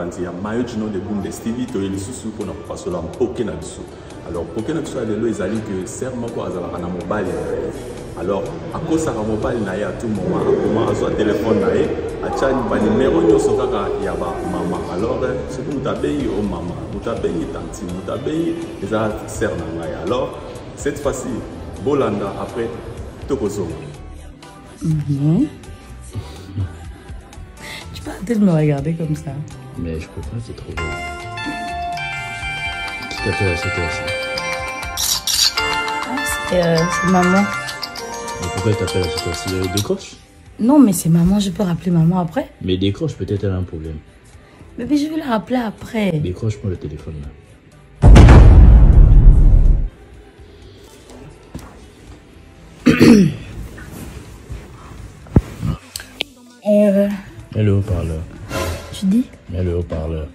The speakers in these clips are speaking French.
planté ya maillot du nom de Bundesliga to il sous pour na pas cela poké na biso. Alors poké na biso ya lelo ezali que serment ko azala na mobile. Alors à cause ça mobile na ya tout moment comment azo téléphone na ye acha ba numéro nyoso kaka ya ba maman. Alors c'est que mutabeyi o maman, mutabeyi tanti, mutabeyi eza ser na ngai. Alors cette fois-ci Bolanda après Tokozo. Tu peux arrêter de me regarder comme ça. Mais je peux pas, c'est trop beau. Qui t'appelle à cette heure-ci? C'est maman. Mais pourquoi elle t'appelle à cette heure-ci? Elle décroche? Non, mais c'est maman, je peux rappeler maman après. Mais décroche, peut-être elle a un problème. Mais je vais la rappeler après. Décroche-moi le téléphone là. Mets le haut-parleur. Tu dis? Mets le haut-parleur.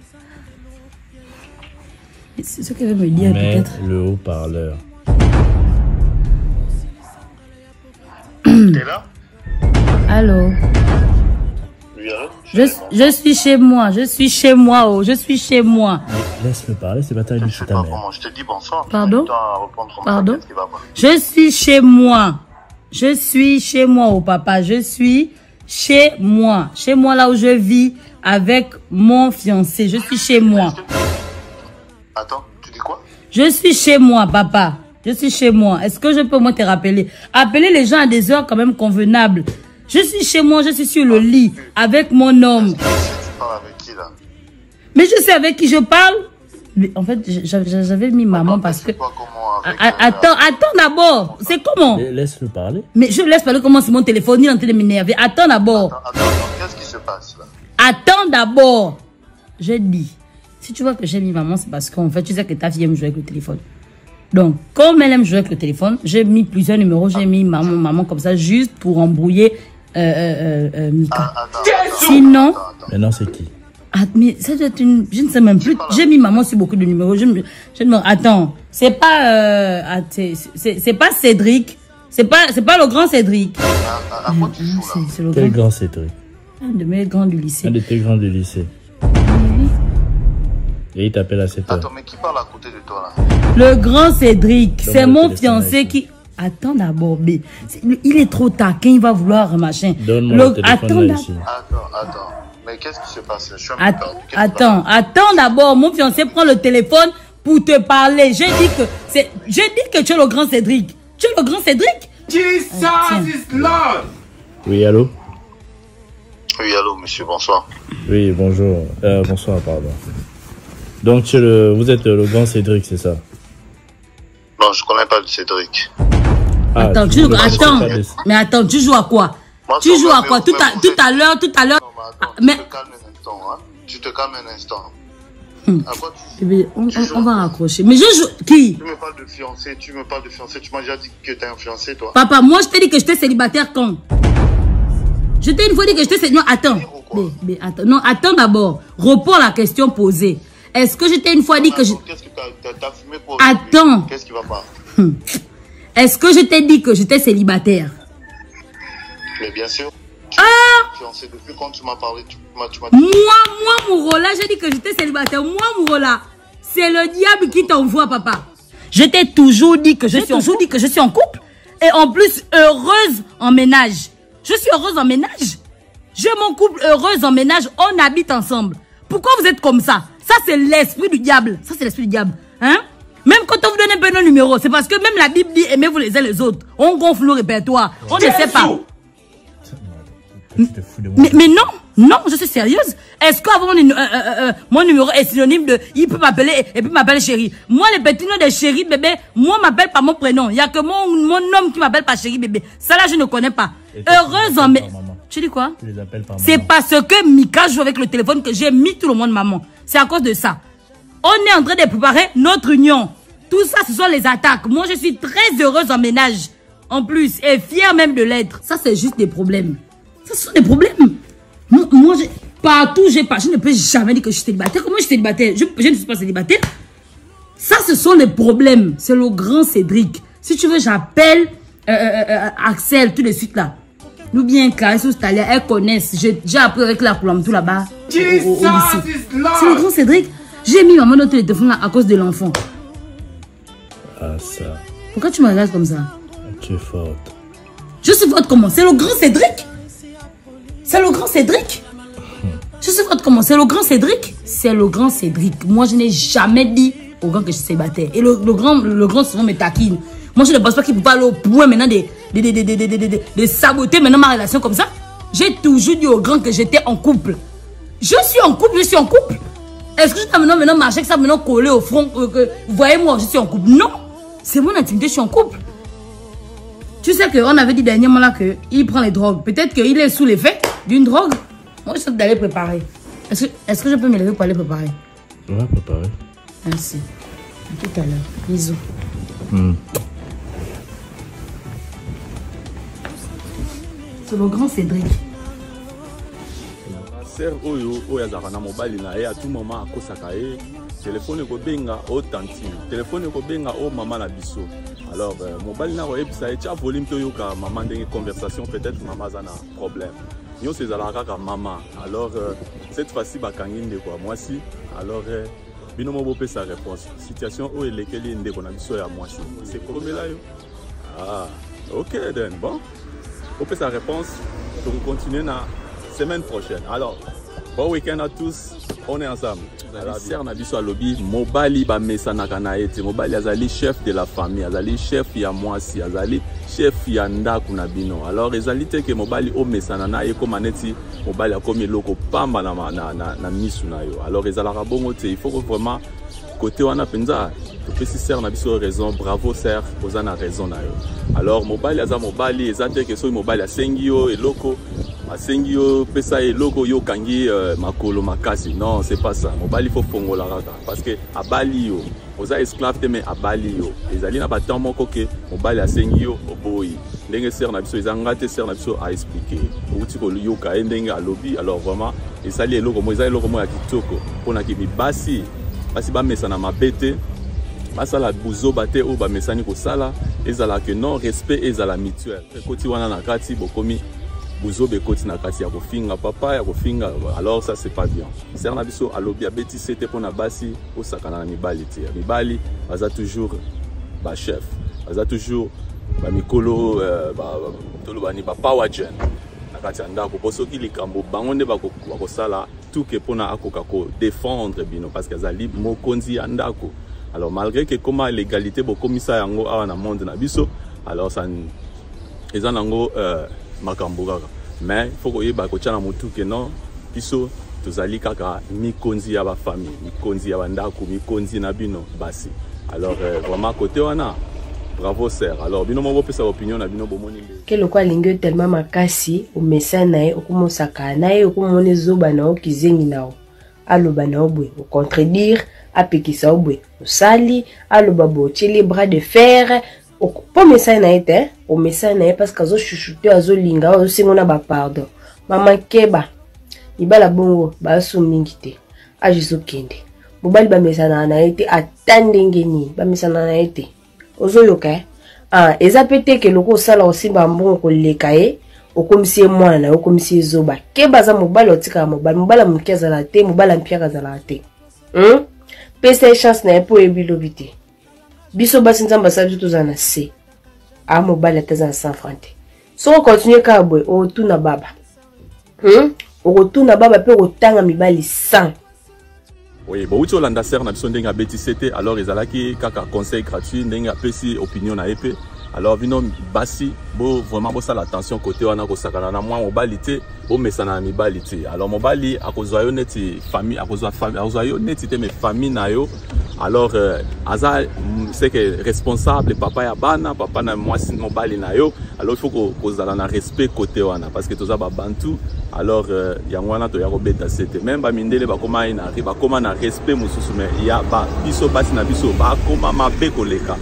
C'est ce qu'elle veut me dire peut-être. Mets le haut-parleur. T'es là? Allô? Oui, hein? Je suis chez moi, je suis chez moi, oh, je suis chez moi. Laisse-le parler, c'est pas ta vie, c'est ta mère. Comment je te dis bonsoir. Pardon? Pardon? Je suis chez moi. Je suis chez moi, oh papa. Je suis chez moi. Chez moi, là où je vis avec mon fiancé. Je suis chez moi. Attends, tu dis quoi? Je suis chez moi, papa. Je suis chez moi. Est-ce que je peux moi te rappeler? Appeler les gens à des heures quand même convenables. Je suis chez moi, je suis sur le lit avec mon homme. Tu parles avec qui là? Mais je sais avec qui je parle. Mais en fait, j'avais mis maman parce que... Attends d'abord. C'est comment? Laisse-le parler. Mais je laisse parler comment c'est mon téléphone. Il est en train de m'énerver. Attends d'abord. Attends, qu'est-ce qui se passe là? Attends d'abord. Je dis, si tu vois que j'ai mis maman, c'est parce qu'en fait, tu sais que ta fille aime jouer avec le téléphone. Donc, comme elle aime jouer avec le téléphone, j'ai mis plusieurs numéros. J'ai mis maman comme ça, juste pour embrouiller Mika. Sinon... Maintenant, c'est qui? Mais ça doit être une... Je ne sais même plus. J'ai mis maman sur beaucoup de numéros. Attends, c'est pas... c'est pas Cédric. C'est pas le grand Cédric. À quoi tu joues là? C'est le Quel grand Cédric? Un de mes grands du lycée. Un de tes grands du lycée. Oui. Et il t'appelle à cette heure. Attends, mais qui parle à côté de toi là? Le grand Cédric. C'est mon fiancé qui... Attends d'abord, B. Il est trop taquin. Il va vouloir machin. Donne-moi le téléphone là ici. Attends. Mais qu'est-ce qui se passe? Je suis un peu perdu. Attends d'abord. Mon fiancé prend le téléphone pour te parler. J'ai dit que tu es le grand Cédric. Tu es le grand Cédric? Jesus is Lord. Oui, allô? Oui, allô, monsieur, bonsoir. Oui, bonjour. Bonsoir, pardon. Donc, vous êtes le grand Cédric, c'est ça? Non, je connais pas le Cédric. Ah, attends, mais attends, tu joues à quoi? Moi, Tu joues à quoi? Tout à l'heure. Mais... Tu te calmes un instant, hein? Tu te calmes un instant. À quoi tu joues? Bébé, on va raccrocher. Mais je joue... Qui? Tu me parles de fiancé, tu m'as déjà dit que t'es un fiancé, toi. Papa, moi, je t'ai dit que j'étais célibataire quand? Je t'ai une fois dit que j'étais célibataire. Non, attends. Mais attends. Non, attends d'abord. Reprends la question posée. Est-ce que je t'ai une fois dit que je... Qu'est-ce que t'as fumé pour... Attends. Qu'est-ce qui va pas? Est-ce que je t'ai dit que j'étais célibataire? Mais bien sûr. Fiancé, depuis quand tu m'as parlé, tu m'as dit... Moi, Mourola, j'ai dit que j'étais célibataire. Moi, Mourola, c'est le diable qui t'envoie, papa. Je t'ai toujours dit que je suis en couple. Et en plus, heureuse en ménage. Je suis heureuse en ménage. J'ai mon couple heureuse en ménage. On habite ensemble. Pourquoi vous êtes comme ça? Ça, c'est l'esprit du diable. Ça, c'est l'esprit du diable. Hein? Même quand on vous donne un peu nos numéros, c'est parce que même la Bible dit aimez-vous les uns les autres. On gonfle le répertoire. On ne sait pas. Mais non, je suis sérieuse. Est-ce qu'avant mon numéro est synonyme de il peut m'appeler et puis m'appeler chérie? Moi, les petits noms de chérie, bébé, moi, m'appelle pas mon prénom. Il n'y a que mon homme qui m'appelle pas chérie, bébé. Ça là, je ne connais pas. Heureuse en... Tu dis quoi? C'est parce que Mika joue avec le téléphone que j'ai mis tout le monde maman. C'est à cause de ça. On est en train de préparer notre union. Tout ça, ce sont les attaques. Moi, je suis très heureuse en ménage. En plus, et fière même de l'être. Ça, c'est juste des problèmes. Ça, ce sont des problèmes. Moi, partout où je ne peux jamais dire que je suis célibataire. Comment je suis célibataire? Je ne suis pas célibataire. Ça, ce sont les problèmes. C'est le grand Cédric. Si tu veux, j'appelle Axel tout de suite là. Nous bien Clarisse ou Stalia, elles connaissent. J'ai appris avec la Koulamtou là-bas. Au lycée. C'est le grand Cédric. J'ai mis maman dans le téléphone là à cause de l'enfant. Ah ça. Pourquoi tu me regardes comme ça? Tu es forte. Je suis forte comment? C'est le grand Cédric? C'est le grand Cédric? Je suis forte comment? C'est le grand Cédric? C'est le grand Cédric. Moi, je n'ai jamais dit au grand que je suis célibataire. Et le grand souvent me taquine. Moi, je ne pense pas qu'il peut aller au point maintenant de saboter maintenant ma relation comme ça. J'ai toujours dit au grand que j'étais en couple. Je suis en couple, je suis en couple. Est-ce que je dois maintenant marcher avec ça, maintenant coller au front, que vous voyez moi, je suis en couple? Non, c'est mon intimité, je suis en couple. Tu sais qu'on avait dit dernièrement là qu'il prend les drogues. Peut-être qu'il est sous l'effet d'une drogue. Moi, je suis d'aller préparer. Est-ce que je peux me lever pour aller préparer? Ouais, préparer. Merci. À tout à l'heure. Bisous. C'est le grand Cédric. Ser oyo azaka na mobali na ye à tout moment akosaka ye téléphone ko benga o tantine téléphone ko benga o maman na biso. Alors mobali na ko ebisa e tia volume to yoka maman ndenge conversation peut-être maman za na problème. Nyo c'est zalaka ka maman. Alors cette fois-ci bakangi ndeko mwasi. Alors bino mo bopé sa réponse. Situation o elekeli ndeko na biso ya mwasi. C'est komela yo. Ah, OK then. Bon. Bopé sa réponse. Donc on continue na semaine prochaine. Alors, bon week-end à tous. On est ensemble. Ser na biso alobi mobali ba mesanaka na ete mobali azali chef de la famille, azali chef ya mwasi, azali chef ya ndaku na bino. Alors ezali te ke mobali o mesana na ye koma neti mobali akomi loko pamba na misu na yo. Alors ezalaka bongo te, il faut que vraiment côté wana penza topesi ser na biso raison, bravo ser, oza na raison na yo. Alors mobali aza mobali ezate ke so mobali asengi yo eloko asengi yo pesa eloko yo kangi makolo makasi. Non, c'est pas ça. Mobali faut fongola raka parce que abali yo oza esclave te mais abali yo ezali na batemps moko ke mobali asengi yo oboyi ndenge ser na biso ezanga te ser na biso a expliquer outi ko yoka ndenge alobi. Alors vraiment ezali eloko mo ezali eloko mo ya kitoko pona ki basi ba mesana mabete basala buzoba te o ba mesani ko sala ezala que non respect ezala mutuel koti wana na kati bokomi buzobe koti na kati ya kofinga papa ya kofinga. Alors ça c'est pas bien. Ser na biso alobi abeti c'était pona basi o sakana na mibali te mibali baza toujours ba chef baza toujours ba mikolo tolo bani ba power gen na kati ya ndako po soki likambo bango nde bakosala tout que pona akoka ko défendre bino parce que azali mokonzi ya ndako. Alors malgré que comment l'égalité bokomisa yango awa na monde na biso, alors ça ezanango makambo kaka mais il faut koyeba kotiana mutu ke non biso tozali kaka mikonzi ya ba famille, mikonzi ya bandako, mikonzi na bino basi. Alors vraiment côté wana bravo ser. Alors bino mo pesa opinion na bino bomoni ke lokwa lingo tellement makasi o message na ye okomosaka na ye okomone zoba na o kizengi na o aloba na obwe o contredire apekisa obwe osali aloba bo les bras de fer. Pas message na été au message na parce que zo chuchoter azo linga azo singona ba pardon mama keba ibala bongo ba so mingite ajizo kende mobali ba message na été atande ngeni ba message na été ozo yoka eza pété ke loko sala osimba mbongo ko lekaye okomisi mwana na okomisi zoba keba za mobali otika mobali mukeza la te mobali mpiaka za la te pesa chance na po ebilobite biso basi nzamba sabi tozana se a mobile tezana sans francs. So on continue ka boy o tuna baba. O retourna baba pe otanga mibali 100. Oui, bon uti olanda ser na biso ndenge abeti c'était alors ezalaki kaka conseil gratuit ndenge apesi opinion na epé. Alors vino basi bo vraiment bo sala attention côté wana ko sakana na mwa mobali te bo mesana na mibali te. Alors mobali akozwa yo neti famille akozwa yo neti te me famille na yo. Alors aza c'est que responsable papa ya bana papa na mwasi mobali na yo. Alors il faut ko zala na respect côté wana parce que toza ba bantu. Alors yango wana to ya ko beta c'était même ba mindele ba koma ina ba koma na respect mususu mais ya ba biso basi na biso ba koma mabe koleka.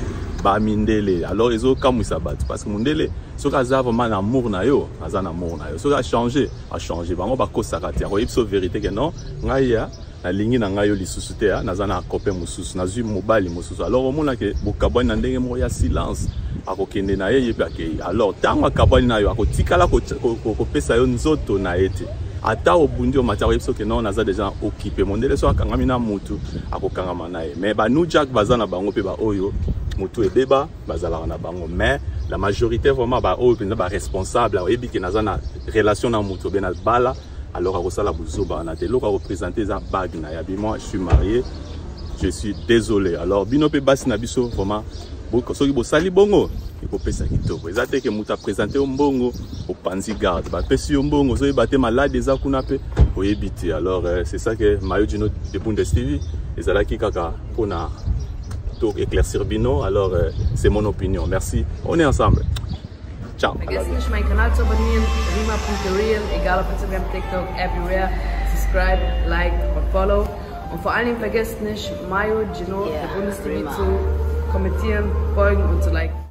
Mindele alors ils ont comme ça battre parce que mondele ce que ça vraiment amour na yo azana amour na yo ce qui a changé bango ba ko sakati ko ipso vérité que non ngaya na lingi na ngayo lisusu te na zana copain mususu na zui mobali mususu alors au monde que bokabwa na ndenge mo ya silence akokende na ye yebi akei. Alors tango akabwani na yo akotikala kopesa yo nzoto na ye te. Ata obundi o matière yebso ke non naza déjà occupé mondele so akangami na mutu akokangama na ye. Mais ba nous Jack baza na bango pe ba oyo mutu ebeba bazala na bango. Mais la majorité vraiment ba oyo penza ba responsable oyebi ke naza na relation na mutu be na bala. Alors akosala buzoba na te loko représenter za bague na ya bi moi je suis marié. Je suis désolé. Alors bino pe basi na biso vraiment soki bosali bongo ekopesa kitoko ezate ke mutu apresente yo mbongo opanzi garde bapesi yo mbongo soki bate malade eza kuna pe oyebi te. Alors c'est ça que Mayo Dino de Bundes TV ezalaki kaka mpona to éclaircir bino. Alors c'est mon opinion. Merci, on est ensemble. Ciao. Vergesst nicht, mein Kanal zu abonnieren, Rima.real, egal auf Instagram, TikTok, everywhere. Subscribe, like und follow. Und vor allen Dingen vergesst nicht, Mayo Dino de Bundes TV zu kommentieren, folgen und zu liken.